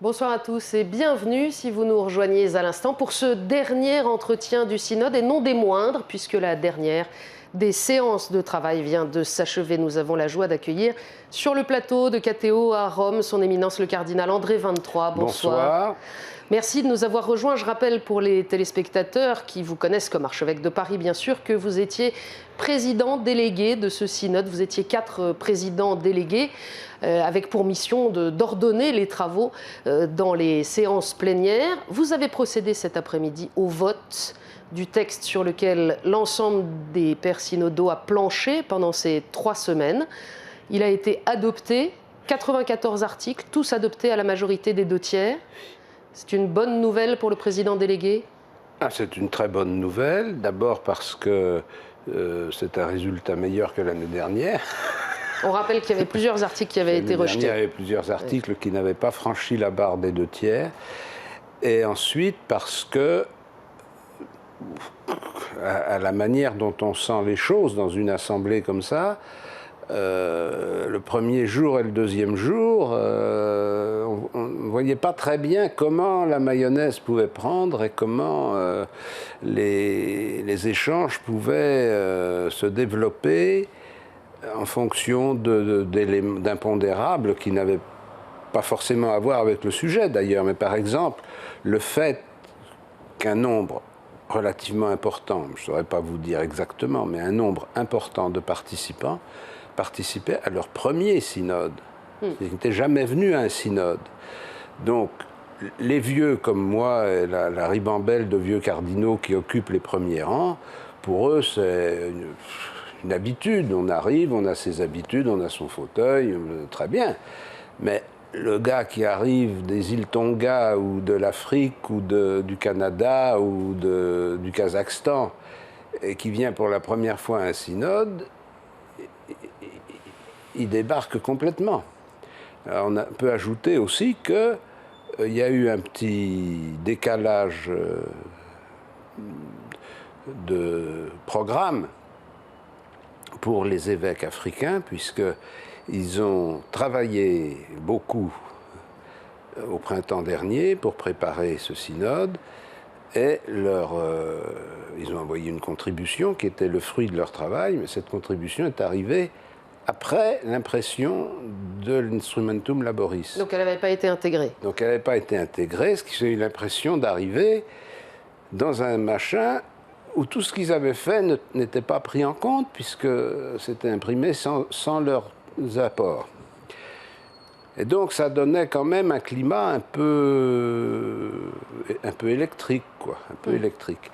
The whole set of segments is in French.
Bonsoir à tous et bienvenue si vous nous rejoignez à l'instant pour ce dernier entretien du synode et non des moindres puisque la dernière des séances de travail vient de s'achever. Nous avons la joie d'accueillir sur le plateau de KTO à Rome son éminence le cardinal André XXIII. Bonsoir. Merci de nous avoir rejoints. Je rappelle pour les téléspectateurs qui vous connaissent comme archevêque de Paris, bien sûr, que vous étiez président délégué de ce synode. Vous étiez 4 présidents délégués avec pour mission d'ordonner les travaux dans les séances plénières. Vous avez procédé cet après-midi au vote du texte sur lequel l'ensemble des pères synodaux a planché pendant ces 3 semaines. Il a été adopté, 94 articles, tous adoptés à la majorité des 2/3. C'est une bonne nouvelle pour le président délégué ? C'est une très bonne nouvelle, d'abord parce que c'est un résultat meilleur que l'année dernière. On rappelle qu'il y avait plusieurs articles qui avaient été rejetés. Il y avait plusieurs articles qui n'avaient pas franchi la barre des 2/3. Et ensuite parce que, à la manière dont on sent les choses dans une assemblée comme ça, le premier jour et le deuxième jour, on ne voyait pas très bien comment la mayonnaise pouvait prendre et comment les échanges pouvaient se développer en fonction d'impondérables qui n'avaient pas forcément à voir avec le sujet d'ailleurs. Mais par exemple, le fait qu'un nombre relativement important, je ne saurais pas vous dire exactement, mais un nombre important de participants participaient à leur premier synode. Ils n'étaient jamais venus à un synode. Donc, les vieux comme moi, et la ribambelle de vieux cardinaux qui occupent les premiers rangs, pour eux, c'est une habitude. On arrive, on a ses habitudes, on a son fauteuil, très bien. Mais le gars qui arrive des îles Tonga ou de l'Afrique ou du Canada ou du Kazakhstan et qui vient pour la première fois à un synode, il débarque complètement. Alors on peut ajouter aussi qu'il y a eu un petit décalage de programme pour les évêques africains, puisqu'ils ont travaillé beaucoup au printemps dernier pour préparer ce synode, et ils ont envoyé une contribution qui était le fruit de leur travail, mais cette contribution est arrivée après l'impression de l'Instrumentum Laboris. Donc elle n'avait pas été intégrée. Donc elle n'avait pas été intégrée, ce qui a eu l'impression d'arriver dans un machin où tout ce qu'ils avaient fait n'était pas pris en compte, puisque c'était imprimé sans leurs apports. Et donc ça donnait quand même un climat un peu électrique, quoi, un peu électrique.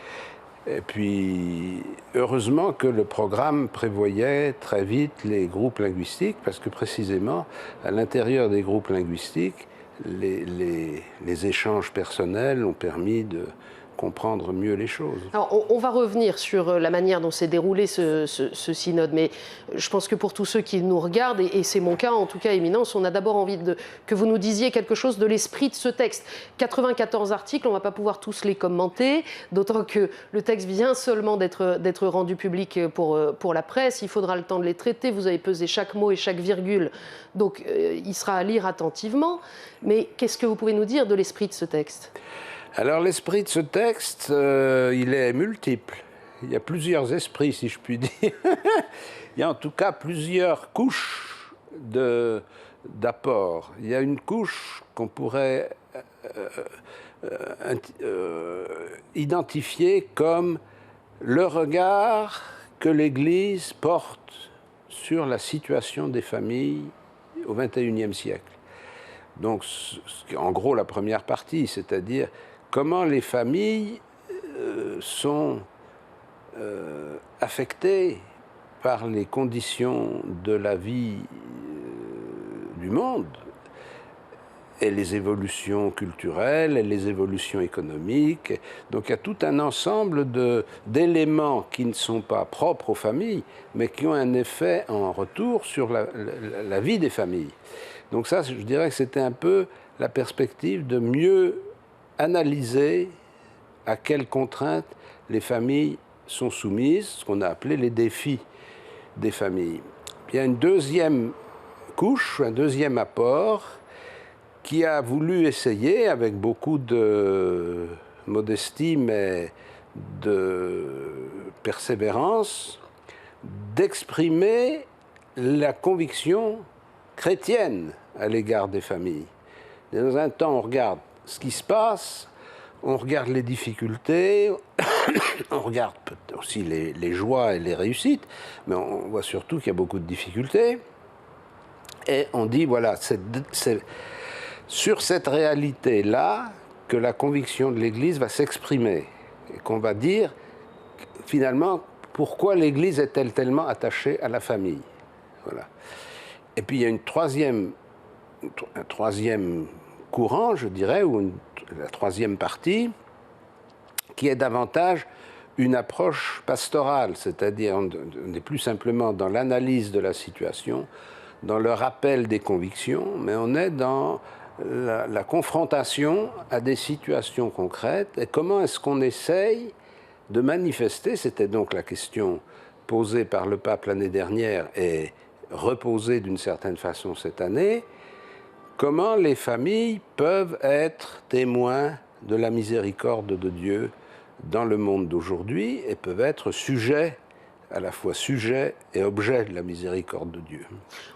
Et puis, heureusement que le programme prévoyait très vite les groupes linguistiques, parce que précisément, à l'intérieur des groupes linguistiques, les échanges personnels ont permis de comprendre mieux les choses. Alors, on va revenir sur la manière dont s'est déroulé ce synode, mais je pense que pour tous ceux qui nous regardent, et c'est mon cas en tout cas, Éminence, on a d'abord envie que vous nous disiez quelque chose de l'esprit de ce texte. 94 articles, on ne va pas pouvoir tous les commenter, d'autant que le texte vient seulement d'être rendu public pour la presse, il faudra le temps de les traiter, vous avez pesé chaque mot et chaque virgule, donc il sera à lire attentivement, mais qu'est-ce que vous pouvez nous dire de l'esprit de ce texte ? Alors l'esprit de ce texte, il est multiple. Il y a plusieurs esprits, si je puis dire. Il y a en tout cas plusieurs couches d'apports. Il y a une couche qu'on pourrait identifier comme le regard que l'Église porte sur la situation des familles au XXIe siècle. Donc, en gros, la première partie, c'est-à-dire comment les familles sont affectées par les conditions de la vie du monde et les évolutions culturelles et les évolutions économiques. Donc il y a tout un ensemble d'éléments qui ne sont pas propres aux familles, mais qui ont un effet en retour sur la vie des familles. Donc ça, je dirais que c'était un peu la perspective de mieux analyser à quelles contraintes les familles sont soumises, ce qu'on a appelé les défis des familles. Il y a une deuxième couche, un deuxième apport, qui a voulu essayer, avec beaucoup de modestie, mais de persévérance, d'exprimer la conviction chrétienne à l'égard des familles. Dans un temps, on regarde ce qui se passe, on regarde les difficultés, on regarde aussi les joies et les réussites, mais on voit surtout qu'il y a beaucoup de difficultés. Et on dit, voilà, c'est sur cette réalité-là que la conviction de l'Église va s'exprimer. Et qu'on va dire, finalement, pourquoi l'Église est-elle tellement attachée à la famille. Voilà. Et puis il y a un troisième courant, je dirais, ou la troisième partie, qui est davantage une approche pastorale, c'est-à-dire on n'est plus simplement dans l'analyse de la situation, dans le rappel des convictions, mais on est dans la confrontation à des situations concrètes et comment est-ce qu'on essaye de manifester, c'était donc la question posée par le pape l'année dernière et reposée d'une certaine façon cette année, comment les familles peuvent être témoins de la miséricorde de Dieu dans le monde d'aujourd'hui et peuvent être sujets, à la fois sujet et objet de la miséricorde de Dieu.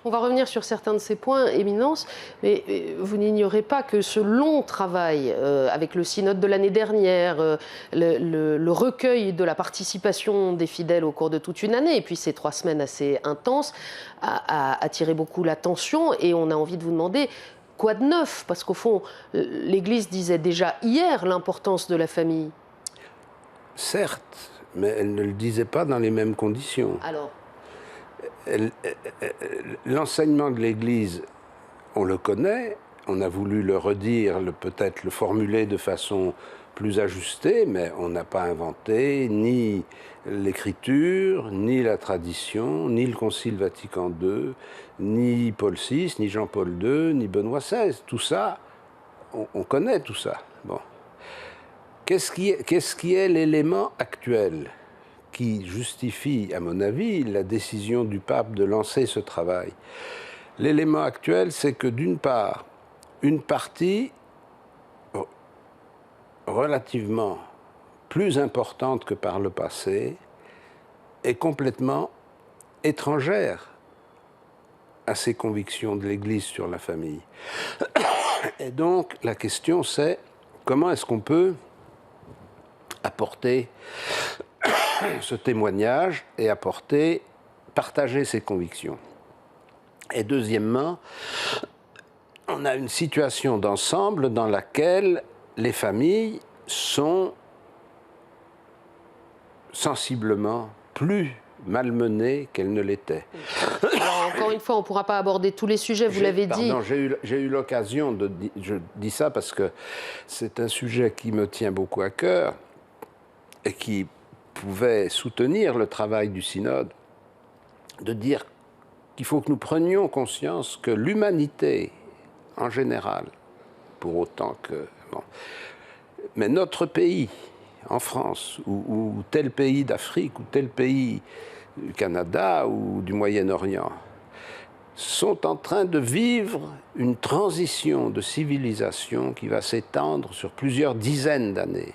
On va revenir sur certains de ces points, Éminence, mais vous n'ignorez pas que ce long travail avec le synode de l'année dernière, le recueil de la participation des fidèles au cours de toute une année, et puis ces 3 semaines assez intenses, a attiré beaucoup l'attention, et on a envie de vous demander quoi de neuf, parce qu'au fond, l'Église disait déjà hier l'importance de la famille. Certes, mais elle ne le disait pas dans les mêmes conditions. Alors, l'enseignement de l'Église, on le connaît, on a voulu le redire, peut-être le formuler de façon plus ajustée, mais on n'a pas inventé ni l'Écriture, ni la tradition, ni le Concile Vatican II, ni Paul VI, ni Jean-Paul II, ni Benoît XVI. Tout ça, on connaît tout ça. Bon. Qu'est-ce qui est l'élément actuel qui justifie, à mon avis, la décision du pape de lancer ce travail? L'élément actuel, c'est que d'une part, une partie relativement plus importante que par le passé est complètement étrangère à ces convictions de l'Église sur la famille. Et donc, la question, c'est comment est-ce qu'on peut apporter ce témoignage et partager ses convictions. Et deuxièmement, on a une situation d'ensemble dans laquelle les familles sont sensiblement plus malmenées qu'elles ne l'étaient. Alors, encore une fois, on ne pourra pas aborder tous les sujets, vous l'avez dit. Pardon, j'ai eu l'occasion je dis ça parce que c'est un sujet qui me tient beaucoup à cœur et qui pouvait soutenir le travail du synode, de dire qu'il faut que nous prenions conscience que l'humanité, en général, pour autant que... Bon, mais notre pays, en France, ou tel pays d'Afrique, ou tel pays du Canada, ou du Moyen-Orient, sont en train de vivre une transition de civilisation qui va s'étendre sur plusieurs dizaines d'années.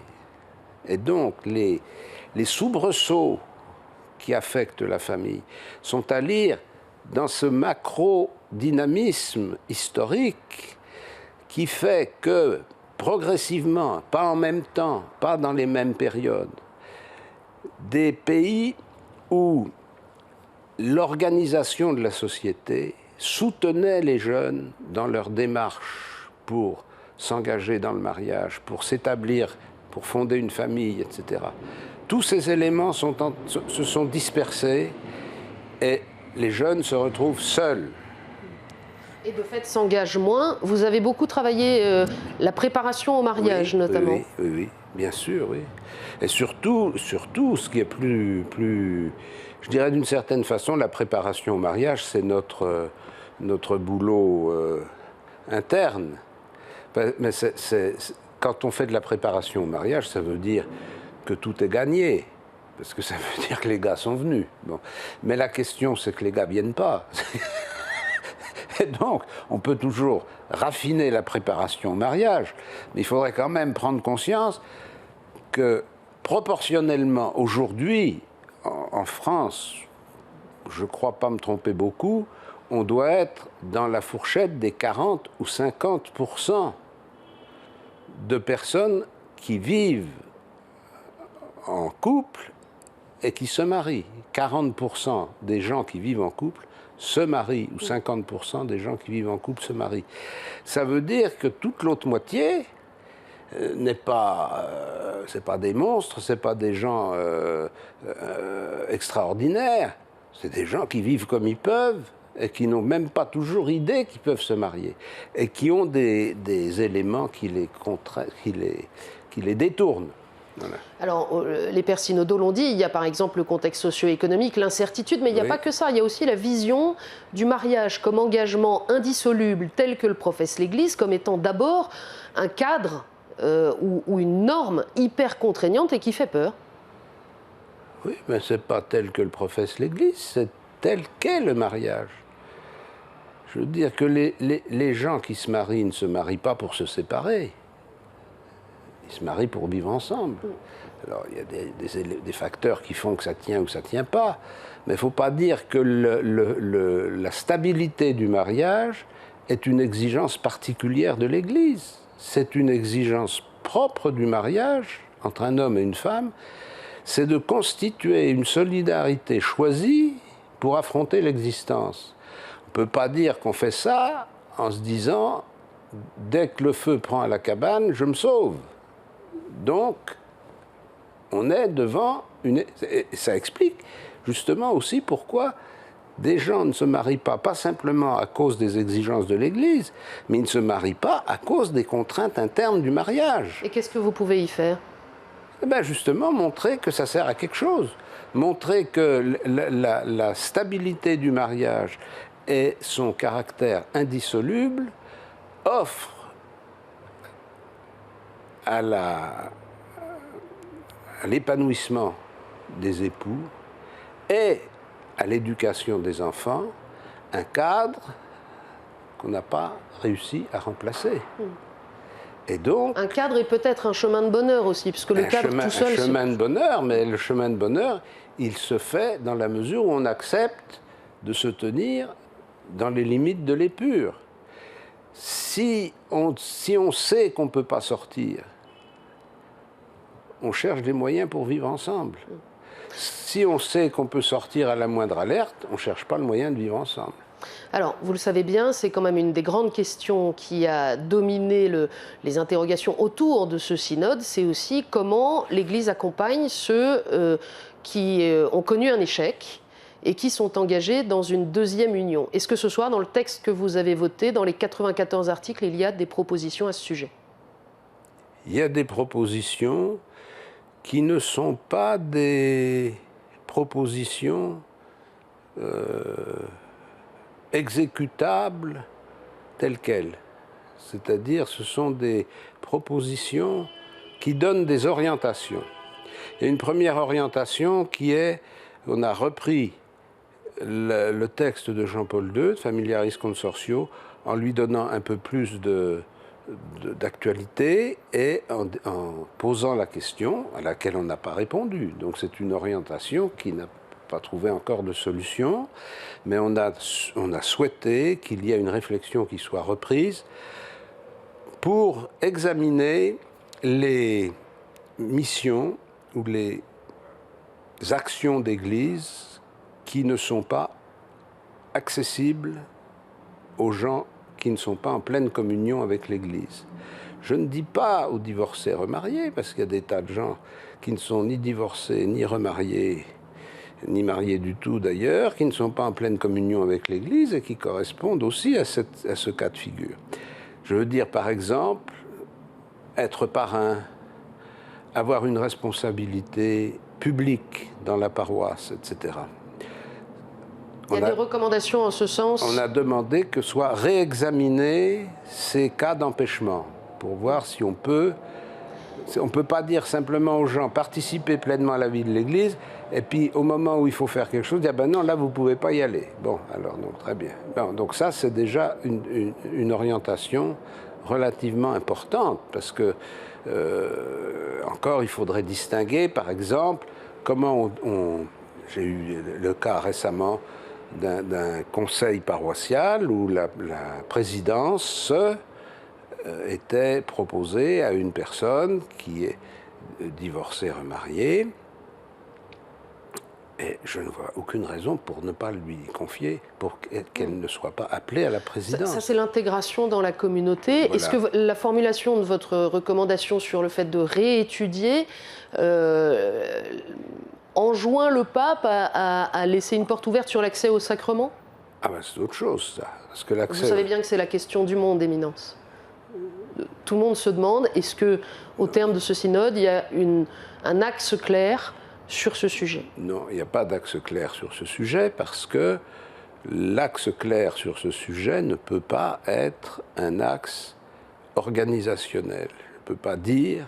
Et donc, les soubresauts qui affectent la famille sont à lire dans ce macro-dynamisme historique qui fait que, progressivement, pas en même temps, pas dans les mêmes périodes, des pays où l'organisation de la société soutenait les jeunes dans leur démarche pour s'engager dans le mariage, pour s'établir, pour fonder une famille, etc. Tous ces éléments se sont dispersés et les jeunes se retrouvent seuls. Et de fait, s'engagent moins. Vous avez beaucoup travaillé la préparation au mariage, notamment. Oui, bien sûr, oui. Et surtout, ce qui est plus, je dirais d'une certaine façon, la préparation au mariage, c'est notre boulot interne. Mais quand on fait de la préparation au mariage, ça veut dire que tout est gagné. Parce que ça veut dire que les gars sont venus. Bon. Mais la question, c'est que les gars ne viennent pas. Et donc, on peut toujours raffiner la préparation au mariage, mais il faudrait quand même prendre conscience que proportionnellement, aujourd'hui, en France, je ne crois pas me tromper beaucoup, on doit être dans la fourchette des 40 ou 50% de personnes qui vivent en couple et qui se marient. 40% des gens qui vivent en couple se marient, ou 50% des gens qui vivent en couple se marient. Ça veut dire que toute l'autre moitié n'est pas, c'est pas des monstres, c'est pas des gens extraordinaires, c'est des gens qui vivent comme ils peuvent et qui n'ont même pas toujours idée qu'ils peuvent se marier et qui ont des éléments qui les détournent. Voilà. Alors, les pères synodaux l'ont dit, il y a par exemple le contexte socio-économique, l'incertitude, mais il n'y a pas que ça, il y a aussi la vision du mariage comme engagement indissoluble tel que le professe l'Église, comme étant d'abord un cadre ou une norme hyper contraignante et qui fait peur. Oui, mais ce n'est pas tel que le professe l'Église, c'est tel qu'est le mariage. Je veux dire que les gens qui se marient ne se marient pas pour se séparer. Ils se marient pour vivre ensemble. Alors, il y a des facteurs qui font que ça tient ou ça ne tient pas. Mais il ne faut pas dire que la stabilité du mariage est une exigence particulière de l'Église. C'est une exigence propre du mariage entre un homme et une femme. C'est de constituer une solidarité choisie pour affronter l'existence. On ne peut pas dire qu'on fait ça en se disant « dès que le feu prend à la cabane, je me sauve ». Donc, on est devant une... Et ça explique justement aussi pourquoi des gens ne se marient pas simplement à cause des exigences de l'Église, mais ils ne se marient pas à cause des contraintes internes du mariage. Et qu'est-ce que vous pouvez y faire ? Eh bien, justement, montrer que ça sert à quelque chose. Montrer que la stabilité du mariage et son caractère indissoluble offrent à l'épanouissement des époux et à l'éducation des enfants un cadre qu'on n'a pas réussi à remplacer. Et donc, un cadre et peut-être un chemin de bonheur aussi, puisque le cadre tout seul... Un chemin de bonheur, mais le chemin de bonheur, il se fait dans la mesure où on accepte de se tenir dans les limites de l'épure. Si on sait qu'on ne peut pas sortir, on cherche des moyens pour vivre ensemble. Si on sait qu'on peut sortir à la moindre alerte, on ne cherche pas le moyen de vivre ensemble. Alors, vous le savez bien, c'est quand même une des grandes questions qui a dominé les interrogations autour de ce synode, c'est aussi comment l'Église accompagne ceux qui ont connu un échec et qui sont engagés dans une deuxième union. Est-ce que ce soir, dans le texte que vous avez voté, dans les 94 articles, il y a des propositions à ce sujet ? Il y a des propositions qui ne sont pas des propositions exécutables telles quelles. C'est-à-dire, ce sont des propositions qui donnent des orientations. Il y a une première orientation qui est, on a repris le texte de Jean-Paul II, de Familiaris Consortio, en lui donnant un peu plus d'actualité et en posant la question à laquelle on n'a pas répondu. Donc c'est une orientation qui n'a pas trouvé encore de solution, mais on a souhaité qu'il y ait une réflexion qui soit reprise pour examiner les missions ou les actions d'Église qui ne sont pas accessibles aux gens qui ne sont pas en pleine communion avec l'Église. Je ne dis pas aux divorcés remariés, parce qu'il y a des tas de gens qui ne sont ni divorcés, ni remariés, ni mariés du tout d'ailleurs, qui ne sont pas en pleine communion avec l'Église et qui correspondent aussi à ce cas de figure. Je veux dire, par exemple, être parrain, avoir une responsabilité publique dans la paroisse, etc. Il y a des recommandations en ce sens. On a demandé que soient réexaminés ces cas d'empêchement pour voir si on peut On ne peut pas dire simplement aux gens participez pleinement à la vie de l'Église, et puis au moment où il faut faire quelque chose, dire ben non, là vous ne pouvez pas y aller. Bon, alors donc très bien. Bon, donc ça c'est déjà une orientation relativement importante, parce que encore il faudrait distinguer, par exemple, comment j'ai eu le cas récemment d'un conseil paroissial où la présidence était proposée à une personne qui est divorcée, remariée, et je ne vois aucune raison pour ne pas lui confier, pour qu'elle ne soit pas appelée à la présidence. Ça c'est l'intégration dans la communauté. Voilà. Est-ce que la formulation de votre recommandation sur le fait de réétudier enjoint le pape à laisser une porte ouverte sur l'accès au sacrement? Ah ben c'est autre chose, ça. Parce que vous savez bien que c'est la question du monde, Éminence. Tout le monde se demande, est-ce qu'au terme de ce synode, il y a un axe clair sur ce sujet? Non, il n'y a pas d'axe clair sur ce sujet, parce que l'axe clair sur ce sujet ne peut pas être un axe organisationnel. Je ne peux pas dire,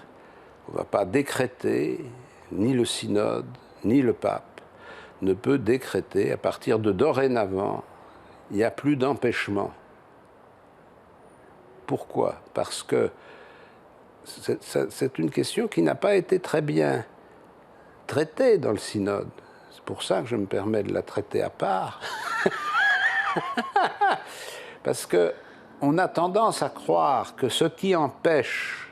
on ne va pas décréter, ni le synode, ni le pape ne peut décréter, à partir de dorénavant, il n'y a plus d'empêchement. Pourquoi? Parce que c'est une question qui n'a pas été très bien traitée dans le synode. C'est pour ça que je me permets de la traiter à part. Parce qu'on a tendance à croire que ce qui empêche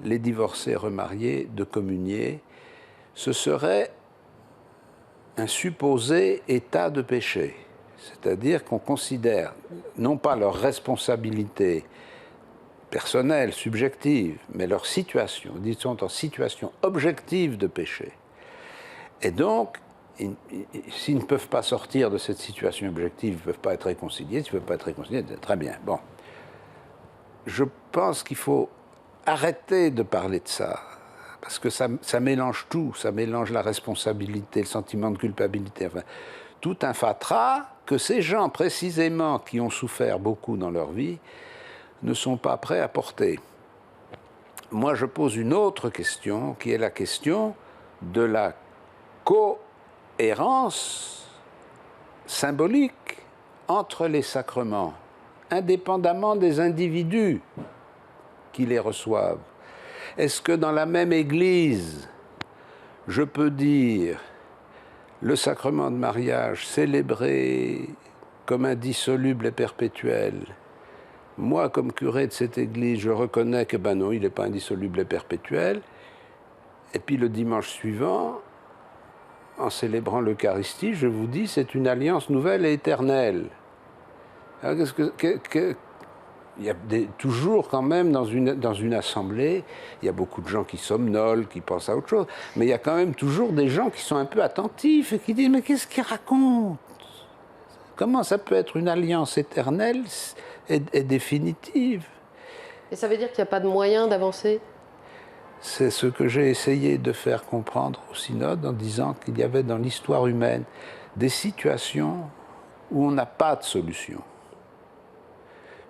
les divorcés remariés de communier, ce serait un supposé état de péché. C'est-à-dire qu'on considère non pas leur responsabilité personnelle, subjective, mais leur situation, ils sont en situation objective de péché. Et donc, s'ils ne peuvent pas sortir de cette situation objective, ils ne peuvent pas être réconciliés, s'ils ne peuvent pas être réconciliés, très bien. Bon. Je pense qu'il faut arrêter de parler de ça, parce que ça mélange tout, ça mélange la responsabilité, le sentiment de culpabilité, enfin, tout un fatras que ces gens, précisément, qui ont souffert beaucoup dans leur vie, ne sont pas prêts à porter. Moi, je pose une autre question, qui est la question de la cohérence symbolique entre les sacrements, indépendamment des individus qui les reçoivent. Est-ce que dans la même Église, je peux dire le sacrement de mariage célébré comme indissoluble et perpétuel? Moi, comme curé de cette Église, je reconnais que ben non, il n'est pas indissoluble et perpétuel. Et puis le dimanche suivant, en célébrant l'Eucharistie, je vous dis, c'est une alliance nouvelle et éternelle. Alors, il y a toujours quand même dans une assemblée, il y a beaucoup de gens qui somnolent, qui pensent à autre chose, mais il y a quand même toujours des gens qui sont un peu attentifs et qui disent « mais qu'est-ce qu'il raconte? Comment ça peut être une alliance éternelle et définitive ?» Et ça veut dire qu'il n'y a pas de moyen d'avancer? C'est ce que j'ai essayé de faire comprendre au synode en disant qu'il y avait dans l'histoire humaine des situations où on n'a pas de solution.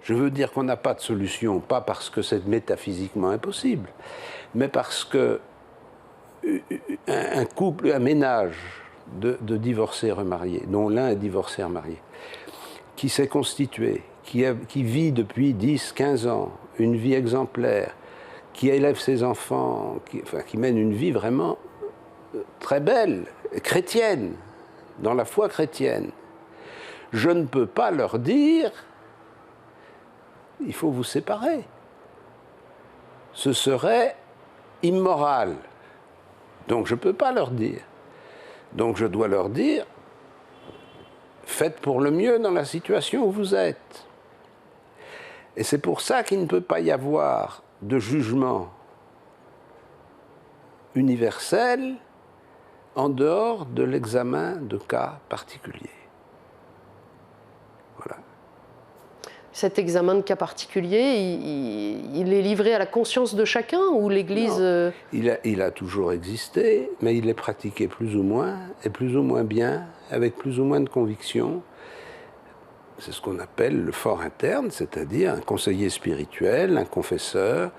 Je veux dire qu'on n'a pas de solution, pas parce que c'est métaphysiquement impossible, mais parce que un couple, un ménage de divorcés remariés, dont l'un est divorcé remarié, qui s'est constitué, qui vit depuis 10, 15 ans, une vie exemplaire, qui élève ses enfants, qui mène une vie vraiment très belle, chrétienne, dans la foi chrétienne. Je ne peux pas leur dire il faut vous séparer. Ce serait immoral. Donc je ne peux pas leur dire. Donc je dois leur dire faites pour le mieux dans la situation où vous êtes. Et c'est pour ça qu'il ne peut pas y avoir de jugement universel en dehors de l'examen de cas particuliers. Voilà. Cet examen de cas particulier, il est livré à la conscience de chacun ou l'Église... Non, il a toujours existé, mais il est pratiqué plus ou moins, et plus ou moins bien, avec plus ou moins de conviction. C'est ce qu'on appelle le fort interne, c'est-à-dire un conseiller spirituel, un confesseur,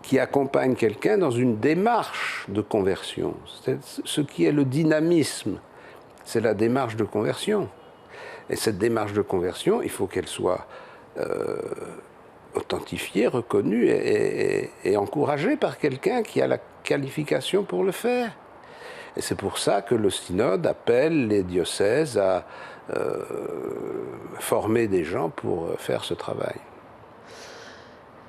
qui accompagne quelqu'un dans une démarche de conversion. Ce qui est le dynamisme, c'est la démarche de conversion. Et cette démarche de conversion, il faut qu'elle soit authentifiée, reconnue et encouragée par quelqu'un qui a la qualification pour le faire. Et c'est pour ça que le synode appelle les diocèses à former des gens pour faire ce travail.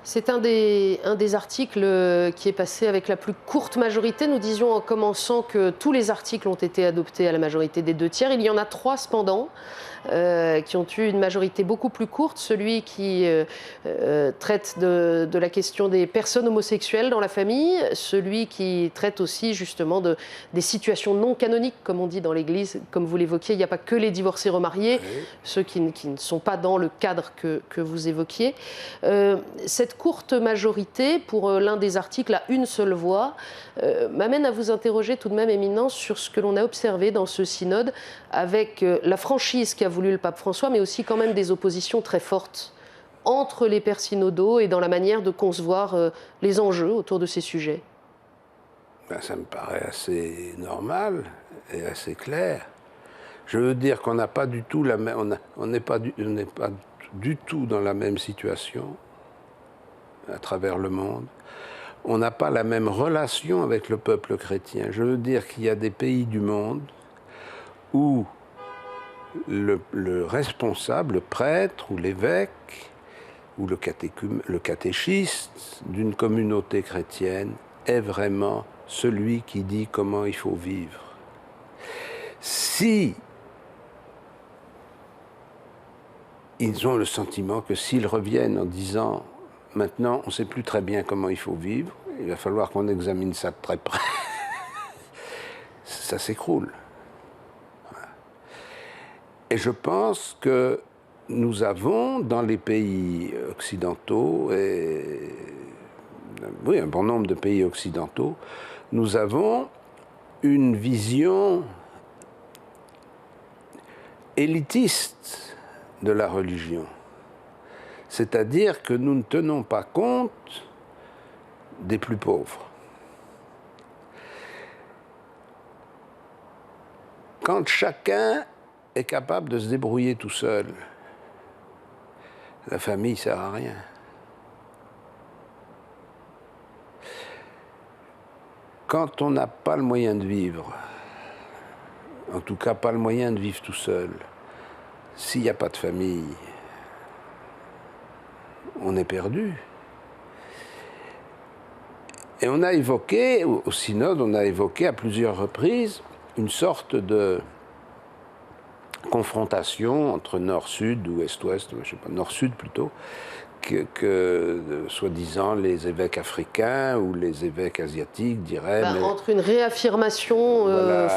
C'est un des articles qui est passé avec la plus courte majorité. Nous disions en commençant que tous les articles ont été adoptés à la majorité des 2/3. Il y en a 3 cependant qui ont eu une majorité beaucoup plus courte. Celui qui traite de la question des personnes homosexuelles dans la famille, celui qui traite aussi justement des situations non canoniques, comme on dit dans l'Église. Comme vous l'évoquiez, il n'y a pas que les divorcés remariés, oui, ceux qui ne sont pas dans le cadre que vous évoquiez. Cette courte majorité pour l'un des articles à une seule voix m'amène à vous interroger tout de même, Éminence, sur ce que l'on a observé dans ce synode avec la franchise qu'a voulu le pape François, mais aussi quand même des oppositions très fortes entre les pères synodaux et dans la manière de concevoir les enjeux autour de ces sujets. Ben, ça me paraît assez normal et assez clair. Je veux dire qu'on n'a pas du tout la même, on n'est pas du tout dans la même situation à travers le monde. On n'a pas la même relation avec le peuple chrétien. Je veux dire qu'il y a des pays du monde où le responsable, le prêtre ou l'évêque ou le catéchiste d'une communauté chrétienne est vraiment celui qui dit comment il faut vivre. Si ils ont le sentiment que s'ils reviennent en disant « maintenant, on ne sait plus très bien comment il faut vivre, il va falloir qu'on examine ça de très près », ça s'écroule. Et je pense que nous avons, dans les pays occidentaux, et oui, un bon nombre de pays occidentaux, nous avons une vision élitiste de la religion. C'est-à-dire que nous ne tenons pas compte des plus pauvres. Quand chacun est capable de se débrouiller tout seul, la famille ne sert à rien. Quand on n'a pas le moyen de vivre, en tout cas pas le moyen de vivre tout seul, s'il n'y a pas de famille, on est perdu. Et on a évoqué, au synode, on a évoqué à plusieurs reprises une sorte de confrontation entre nord-sud ou est-ouest, je ne sais pas, nord-sud plutôt, que soi-disant les évêques africains ou les évêques asiatiques diraient... entre une réaffirmation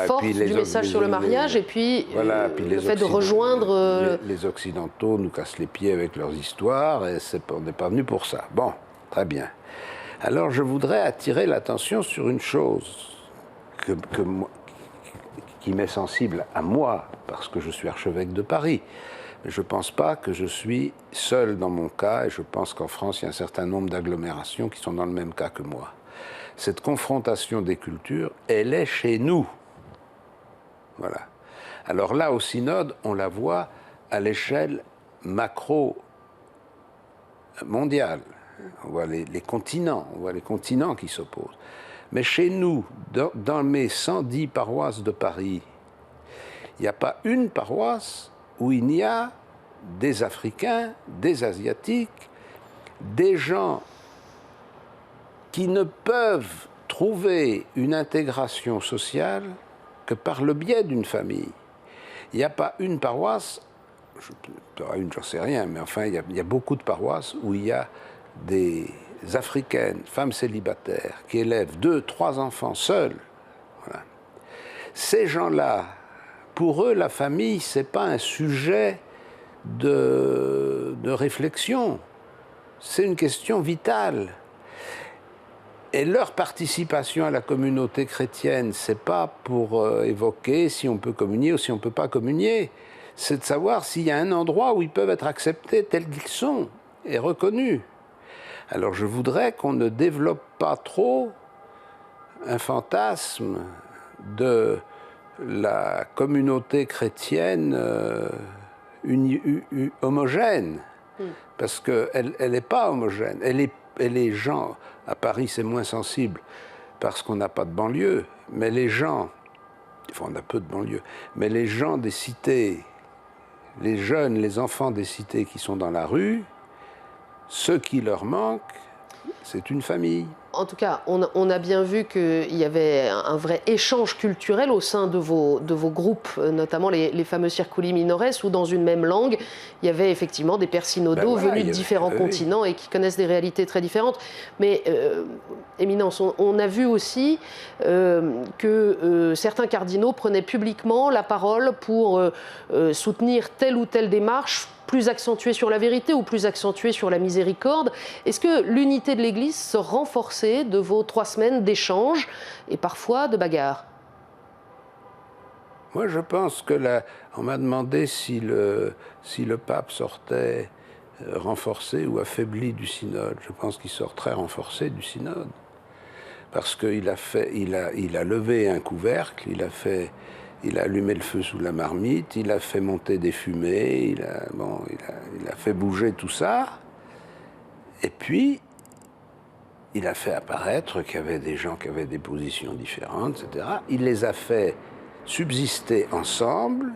forte du message sur le mariage et puis, le fait de rejoindre... Les Occidentaux nous cassent les pieds avec leurs histoires et on n'est pas venu pour ça. Bon, très bien. Alors je voudrais attirer l'attention sur une chose qui m'est sensible à moi, parce que je suis archevêque de Paris. Mais je ne pense pas que je suis seul dans mon cas, et je pense qu'en France, il y a un certain nombre d'agglomérations qui sont dans le même cas que moi. Cette confrontation des cultures, elle est chez nous. Voilà. Alors là, au synode, on la voit à l'échelle macro-mondiale. On voit les continents, on voit les continents qui s'opposent. Mais chez nous, dans mes 110 paroisses de Paris, il n'y a pas une paroisse où il n'y a des Africains, des Asiatiques, des gens qui ne peuvent trouver une intégration sociale que par le biais d'une famille. Il n'y a pas une paroisse, j'en sais rien, mais enfin, il y a beaucoup de paroisses où il y a des Africaines, femmes célibataires, qui élèvent 2, 3 enfants seuls. Voilà. Ces gens-là, pour eux, la famille, ce n'est pas un sujet de réflexion. C'est une question vitale. Et leur participation à la communauté chrétienne, ce n'est pas pour évoquer si on peut communier ou si on ne peut pas communier. C'est de savoir s'il y a un endroit où ils peuvent être acceptés tels qu'ils sont et reconnus. Alors je voudrais qu'on ne développe pas trop un fantasme de la communauté chrétienne homogène, parce qu'elle n'est pas homogène. Les gens, à Paris c'est moins sensible parce qu'on n'a pas de banlieue, mais les gens, enfin on a peu de banlieue, mais les gens des cités, les jeunes, les enfants des cités qui sont dans la rue, ce qui leur manque, c'est une famille. En tout cas, on a bien vu qu'il y avait un vrai échange culturel au sein de vos groupes, notamment les fameux circuli minores, où dans une même langue, il y avait effectivement des pères synodaux venus de différents continents et qui connaissent des réalités très différentes. Mais, Éminence, on a vu aussi que certains cardinaux prenaient publiquement la parole pour soutenir telle ou telle démarche, plus accentuée sur la vérité ou plus accentuée sur la miséricorde. Est-ce que l'unité de l'Église se renforçait de vos 3 semaines d'échanges et parfois de bagarres? Moi, je pense que on m'a demandé si le pape sortait renforcé ou affaibli du synode. Je pense qu'il sort très renforcé du synode. Parce qu'il a levé un couvercle, il a allumé le feu sous la marmite, il a fait monter des fumées, il a fait bouger tout ça. Et puis, il a fait apparaître qu'il y avait des gens qui avaient des positions différentes, etc. Il les a fait subsister ensemble,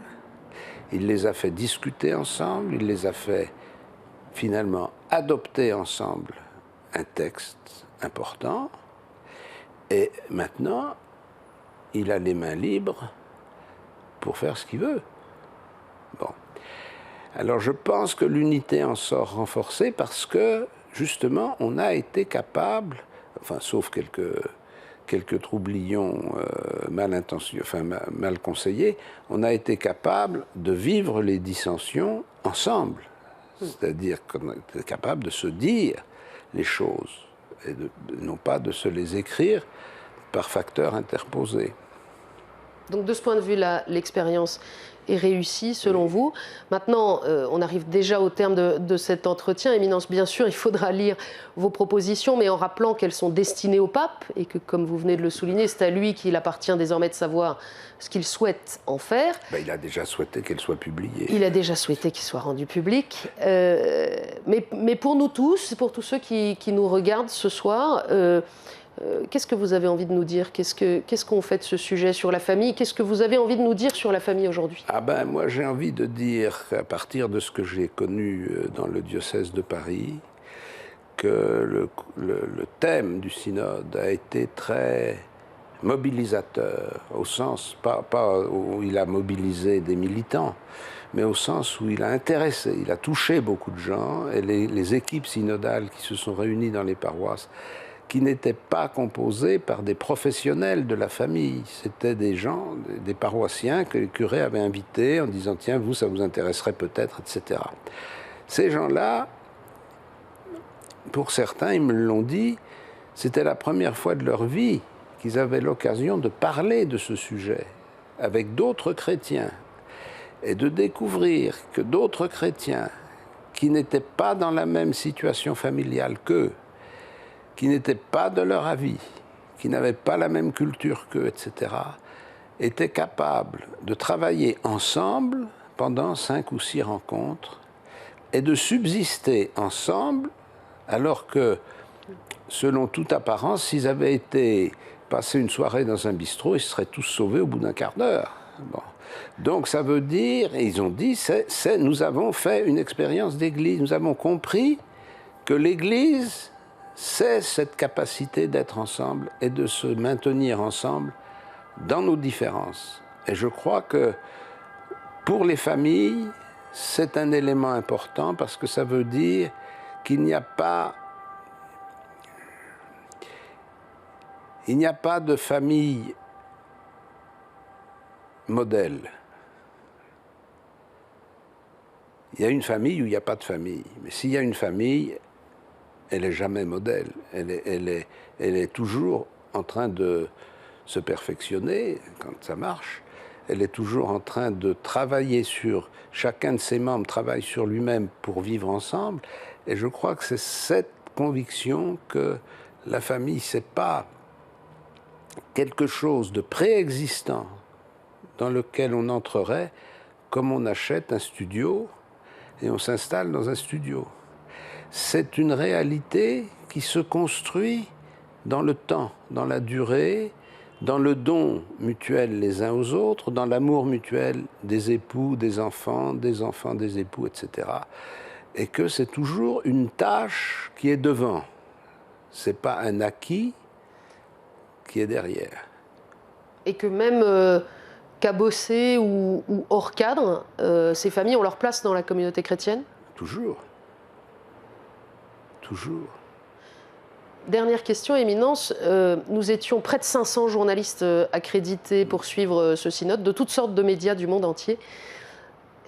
il les a fait discuter ensemble, il les a fait finalement adopter ensemble un texte important. Et maintenant, il a les mains libres pour faire ce qu'il veut. Bon. Alors je pense que l'unité en sort renforcée parce que, justement, on a été capable, enfin, sauf quelques troublions mal conseillés, on a été capable de vivre les dissensions ensemble. C'est-à-dire qu'on est capable de se dire les choses, et non pas de se les écrire par facteurs interposés. Donc de ce point de vue-là, l'expérience est réussie selon vous. Maintenant, on arrive déjà au terme de cet entretien. Éminence, bien sûr, il faudra lire vos propositions, mais en rappelant qu'elles sont destinées au pape et que, comme vous venez de le souligner, c'est à lui qu'il appartient désormais de savoir ce qu'il souhaite en faire. Il a déjà souhaité qu'elle soit publiée. Il a déjà souhaité qu'il soit rendu public. Mais pour nous tous, pour tous ceux qui nous regardent ce soir, qu'est-ce que vous avez envie de nous dire? Qu'est-ce qu'on fait de ce sujet sur la famille? Qu'est-ce que vous avez envie de nous dire sur la famille aujourd'hui? Moi, j'ai envie de dire, à partir de ce que j'ai connu dans le diocèse de Paris, que le thème du synode a été très mobilisateur, au sens, pas où il a mobilisé des militants, mais au sens où il a intéressé, il a touché beaucoup de gens, et les équipes synodales qui se sont réunies dans les paroisses, qui n'étaient pas composés par des professionnels de la famille. C'était des gens, des paroissiens que les curés avaient invités en disant « Tiens, vous, ça vous intéresserait peut-être, etc. » Ces gens-là, pour certains, ils me l'ont dit, c'était la première fois de leur vie qu'ils avaient l'occasion de parler de ce sujet avec d'autres chrétiens et de découvrir que d'autres chrétiens qui n'étaient pas dans la même situation familiale qu'eux, qui n'étaient pas de leur avis, qui n'avaient pas la même culture qu'eux, etc., étaient capables de travailler ensemble pendant 5 ou 6 rencontres et de subsister ensemble alors que, selon toute apparence, s'ils avaient été passer une soirée dans un bistrot, ils seraient tous sauvés au bout d'un quart d'heure. Bon. Donc ça veut dire, et ils ont dit, nous avons fait une expérience d'église, nous avons compris que l'église, c'est cette capacité d'être ensemble et de se maintenir ensemble dans nos différences. Et je crois que pour les familles, c'est un élément important parce que ça veut dire qu'il n'y a pas de famille modèle. Il y a une famille où il n'y a pas de famille. Mais s'il y a une famille, elle n'est jamais modèle. Elle est toujours en train de se perfectionner quand ça marche. Elle est toujours en train de travailler sur... Chacun de ses membres travaille sur lui-même pour vivre ensemble. Et je crois que c'est cette conviction que la famille, ce n'est pas quelque chose de préexistant dans lequel on entrerait comme on achète un studio et on s'installe dans un studio. C'est une réalité qui se construit dans le temps, dans la durée, dans le don mutuel les uns aux autres, dans l'amour mutuel des époux, des enfants, des époux, etc. Et que c'est toujours une tâche qui est devant. Ce n'est pas un acquis qui est derrière. Et que même cabossées ou hors cadre, ces familles ont leur place dans la communauté chrétienne? Toujours. Toujours. Dernière question, Éminence. Nous étions près de 500 journalistes accrédités pour suivre ce synode, de toutes sortes de médias du monde entier.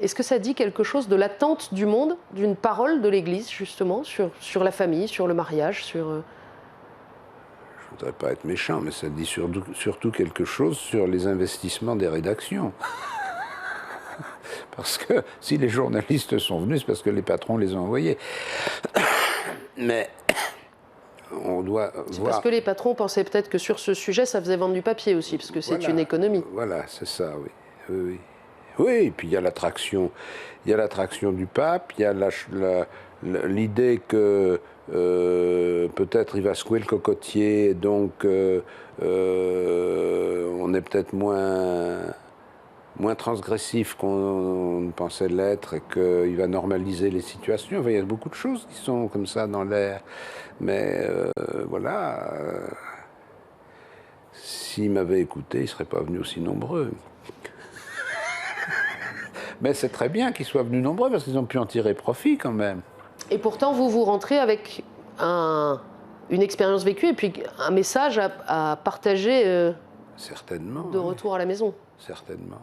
Est-ce que ça dit quelque chose de l'attente du monde, d'une parole de l'Église, justement, sur la famille, sur le mariage, sur... Je ne voudrais pas être méchant, mais ça dit surtout quelque chose sur les investissements des rédactions. Parce que si les journalistes sont venus, c'est parce que les patrons les ont envoyés. Mais... on doit c'est voir... parce que les patrons pensaient peut-être que sur ce sujet, ça faisait vendre du papier aussi, parce que c'est une économie. Voilà, c'est ça, oui. Oui, oui, et puis il y a l'attraction du pape, il y a l'idée que peut-être il va secouer le cocotier, donc on est peut-être moins transgressif qu'on ne pensait l'être et qu'il va normaliser les situations. Enfin, il y a beaucoup de choses qui sont comme ça dans l'air. Mais voilà, s'il m'avait écouté, il ne serait pas venu aussi nombreux. Mais c'est très bien qu'ils soient venus nombreux parce qu'ils ont pu en tirer profit quand même. Et pourtant, vous rentrez avec une expérience vécue et puis un message à partager certainement, de retour à la maison. Certainement.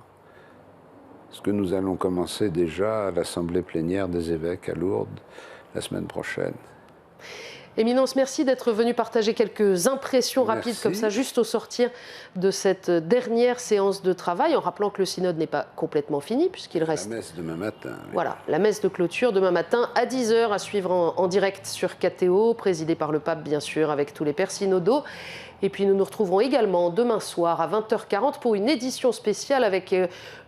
Ce que nous allons commencer déjà à l'Assemblée plénière des évêques à Lourdes la semaine prochaine. Éminence, merci d'être venu partager quelques impressions rapides comme ça, juste au sortir de cette dernière séance de travail, en rappelant que le synode n'est pas complètement fini, puisqu'il reste... La messe demain matin. Oui. Voilà, la messe de clôture demain matin à 10h, à suivre en direct sur KTO, présidé par le pape, bien sûr, avec tous les pères synodaux. Et puis nous nous retrouverons également demain soir à 20h40 pour une édition spéciale avec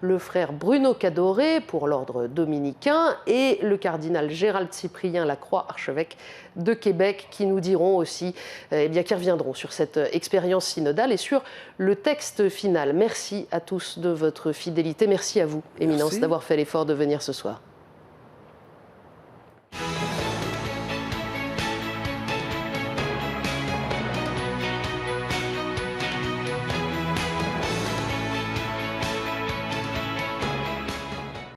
le frère Bruno Cadoré pour l'ordre dominicain et le cardinal Gérald Cyprien Lacroix, archevêque de Québec, qui nous diront aussi, qui reviendront sur cette expérience synodale et sur le texte final. Merci à tous de votre fidélité. Merci à vous, Éminence, d'avoir fait l'effort de venir ce soir.